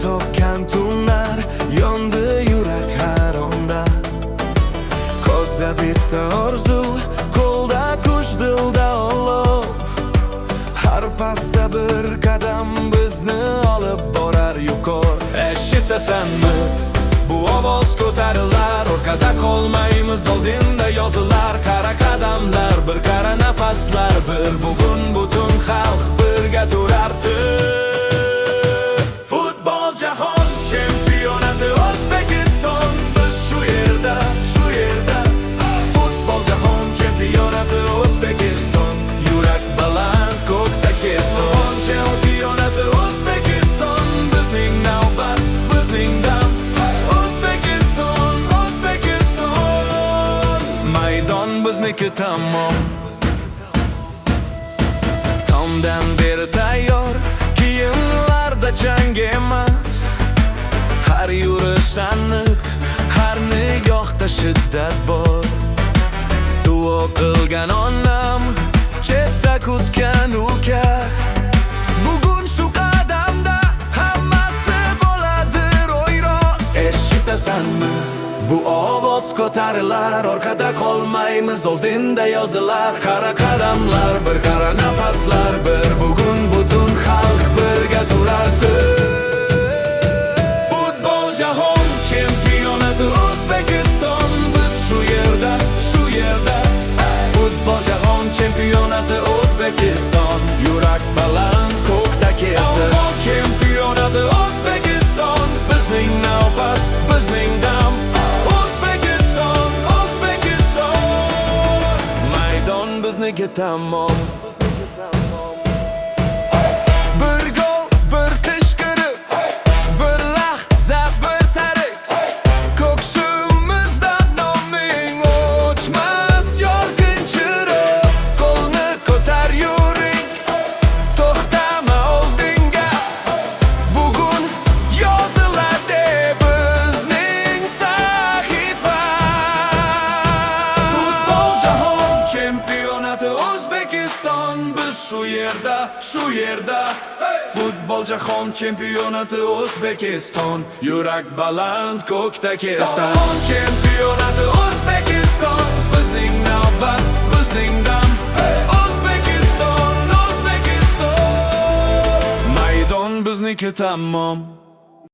topgan tunlar, yondi yurak har onda. Ko'zda bitta orzu, qo'lda kuch, dilda olov. Har pasda bir qadam bizni olib borar yuqor. Eshitasanmi? Bu ovoz ko'tarilar, orqada qolmaymiz, oldinda yozilar. Qara qadamlar, bir qara nafaslar, bir bugun butun xalq birga turardi. Futbol jahon chempionati O'zbekiston, biz shu yerda, shu yerda. Futbol jahon chempionati O'zbekiston, yurak baland, ko'kda keston. Chempionati O'zbekiston, bizning navbat, bizning dam. O'zbekiston, O'zbekiston, maydon bizniki tamom. Tomdan beri tayyor, kiyimlarda jang emas. Har yurish aniq, har nigohda shiddat bor. Duo qilgan onam, chetda kutgan uka. Bugun shu qadamda hammasi bo'ladi ro'y-rost. Eshitasanmi? Bu ovoz ko'tarilar, orqada qolmaymiz, oldinda yozilar. Qara qadamlar, bir qara nafaslar, bir bugun butun xalq birga turardi. Futbol jahon chempionati O'zbekiston, biz shu yerda, shu yerda. Futbol jahon chempionati O'zbekiston, yurak baland, ko'kda kesdi. Chempionati O'zbekiston, bizning navbat, bizning dam. O'zbekiston, O'zbekiston, maydon bizniki tamom. Bir gol, bir qishqiriq, bir lahza, bir tarik. Ko'ksimizda noming o'chmas yorqin chiroq. Qo'lni ko'tar yuring, to'xtama oldinga. Bugun yoziladi bizning sahifa. Futbol jahon chempionati O'zbekiston, biz shu yerda, shu yerda. Futbol jahon chempionati O'zbekiston, yurak baland, ko'kda keston. Chempionati O'zbekiston, bizning navbat, bizning dam. O'zbekiston, O'zbekiston, maydon bizniki tamom.